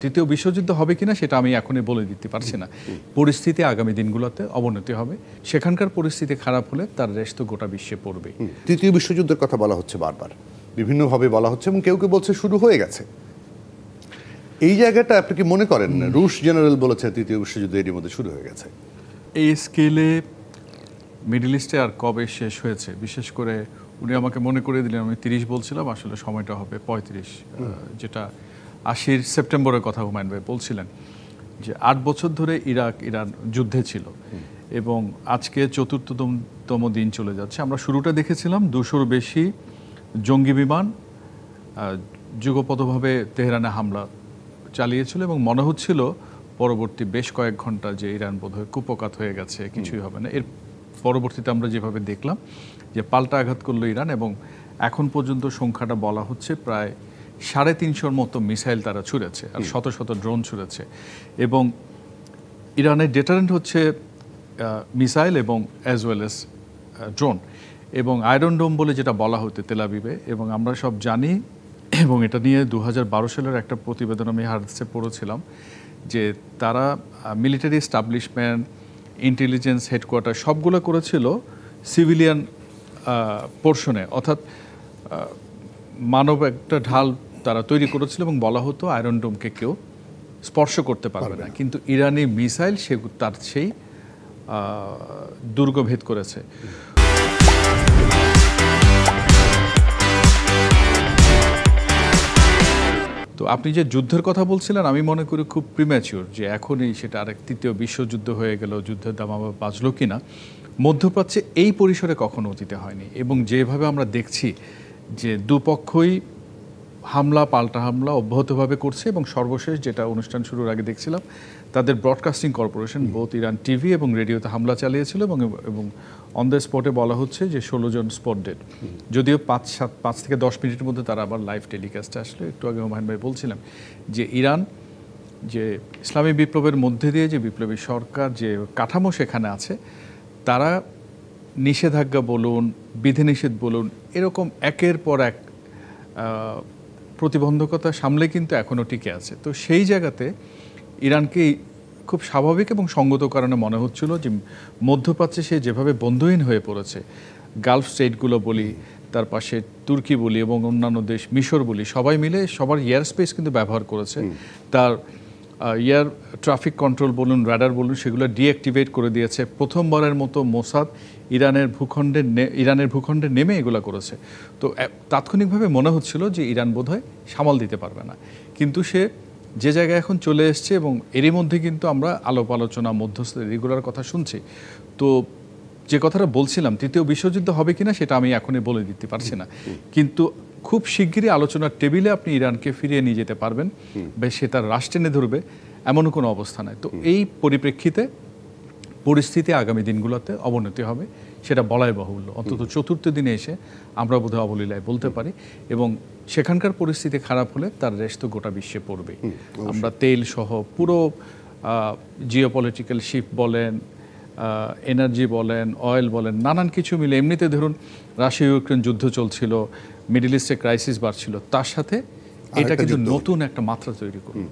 তৃতীয় বিশ্বযুদ্ধ হবে কিনা সেটা আমি এখনই বলে দিতে পারছি না। পরিস্থিতি আগামী দিনগুলোতে অবনতি হবে। সেখানকার পরিস্থিতি খারাপ হলে তার রেশ তো গোটা বিশ্বে পড়বে। তৃতীয় বিশ্বযুদ্ধের কথা বলা হচ্ছে বারবার, বিভিন্নভাবে বলা হচ্ছে এবং কেউ কেউ বলছে শুরু হয়ে গেছে। এই জায়গাটা আপনি কি মনে করেন রুশ জেনারেল বলেছে তৃতীয় বিশ্বযুদ্ধ এরই মধ্যে শুরু হয়ে গেছে? এই স্কেলে মিডল ইস্টে আর কবে শেষ হয়েছে? বিশেষ করে উনি আমাকে মনে করে দিলেন, আমি 30 বলছিলাম, আসলে সময়টা হবে 35, যেটা 80 সেপ্টেম্বরের কথা হুমায়ুন ভাই বলছিলেন যে 8 বছর ধরে ইরান যুদ্ধে ছিল এবং আজকে ৪র্থতম দিন চলে যাচ্ছে। আমরা শুরুটা দেখেছিলাম 200-র বেশি জঙ্গি বিমান যুগপথভাবে তেহরানে হামলা চালিয়েছিল এবং মনে হচ্ছিল পরবর্তী বেশ কয়েক ঘন্টা যে ইরান বোধহয় কুপকাত হয়ে গেছে, কিছুই হবে না। এর পরবর্তীতে আমরা যেভাবে দেখলাম যে পাল্টা আঘাত করলো ইরান এবং এখন পর্যন্ত সংখ্যাটা বলা হচ্ছে প্রায় 350-র মতো মিসাইল তারা ছুঁড়েছে আর শত শত ড্রোন ছুঁড়েছে। এবং ইরানের ডেটারেন্ট হচ্ছে মিসাইল এবং অ্যাজ ওয়েল এস ড্রোন এবং আয়রন ডোম বলে যেটা বলা হতো তেল আবিবে। এবং আমরা সব জানি এবং এটা নিয়ে 2012 সালের একটা প্রতিবেদন আমি হারসে পড়েছিলাম যে তারা মিলিটারি এস্টাবলিশমেন্ট, ইন্টেলিজেন্স হেডকোয়ার্টার সবগুলো করেছিল সিভিলিয়ান পোর্শনে, অর্থাৎ মানব একটা ঢাল তারা তৈরি করেছিল এবং বলা হতো আয়রন ডোমকে কেউ স্পর্শ করতে পারবে না। কিন্তু ইরানি মিসাইল তার সেই দুর্গ ভেদ করেছে। তো আপনি যে যুদ্ধের কথা বলছিলেন, আমি মনে করি খুব প্রিম্যাচিওর যে এখনই সেটা আরেক তৃতীয় বিশ্বযুদ্ধ হয়ে গেল, যুদ্ধের দামামা বাজলো কিনা। মধ্যপ্রাচ্যে এই পরিসরে কখনো অতীতে হয়নি এবং যেভাবে আমরা দেখছি যে দুপক্ষই হামলা পাল্টা হামলা অব্যাহতভাবে করছে এবং সর্বশেষ যেটা অনুষ্ঠান শুরুর আগে দেখছিলাম তাদের broadcasting corporation both Iran TV এবং রেডিওতে হামলা চালিয়েছিল এবং অন দ্য স্পটে বলা হচ্ছে যে 16 জন স্পট ডেড। যদিও 5 থেকে 10 মিনিটের মধ্যে তারা আবার লাইভ টেলিকাস্টে আসলে। একটু আগে হুমায়ুন ভাই বলছিলাম যে ইরান যে ইসলামী বিপ্লবের মধ্যে দিয়ে যে বিপ্লবী সরকার যে কাঠামো সেখানে আছে, তারা নিষেধাজ্ঞা বলুন, বিধিনিষেধ বলুন, এরকম একের পর এক প্রতিবন্ধকতা সামলে কিন্তু এখনও টিকে আছে। তো সেই জায়গাতে ইরানকে খুব স্বাভাবিক এবং সঙ্গত কারণে মনে হচ্ছিল যে মধ্যপ্রাচ্যে সে যেভাবে বন্ধুহীন হয়ে পড়েছে, গালফ স্টেটগুলো বলি, তার পাশে তুর্কি বলি এবং অন্যান্য দেশ মিশর বলি, সবাই মিলে সবার এয়ার স্পেস কিন্তু ব্যবহার করেছে। তার এয়ার ট্রাফিক কন্ট্রোল বলুন, রাডার বলুন, সেগুলো ডিঅ্যাক্টিভেট করে দিয়েছে। প্রথমবারের মতো মোসাদ ইরানের ভূখণ্ডে নেমে এগুলো করেছে। তো তাৎক্ষণিকভাবে মনে হচ্ছিল যে ইরান বোধহয় সামাল দিতে পারবে না, কিন্তু সে যে জায়গায় এখন চলে এসছে এবং এরই মধ্যে কিন্তু আমরা আলাপ আলোচনা মধ্যস্থ এগুলোর কথা শুনছি। তো যে কথাটা বলছিলাম তৃতীয় বিশ্বযুদ্ধ হবে কিনা সেটা আমি এখনই বলে দিতে পারছি না, কিন্তু খুব শিগগিরই আলোচনার টেবিলে আপনি ইরানকে ফিরিয়ে নিয়ে যেতে পারবেন বা সে তার রাশ টেনে ধরবে এমনও কোনো অবস্থা নাই। তো এই পরিপ্রেক্ষিতে পরিস্থিতি আগামী দিনগুলোতে অবনতি হবে, সেটা বলাই বাহুল্য। অন্তত 4র্থ দিনে এসে আমরা বোধহয় অবলীলায় বলতে পারি এবং সেখানকার পরিস্থিতি খারাপ হলে তার রেশ তো গোটা বিশ্বে পড়বে। আমরা তেল সহ পুরো জিওপলিটিক্যাল শিফট বলেন, এনার্জি বলেন, অয়েল বলেন, নানান কিছু মিলে, এমনিতে ধরুন রাশিয়া ইউক্রেন যুদ্ধ চলছিল, মিডল ইস্টে ক্রাইসিস বাড়ছিল, তার সাথে এটা কিন্তু নতুন একটা মাত্রা তৈরি করবে।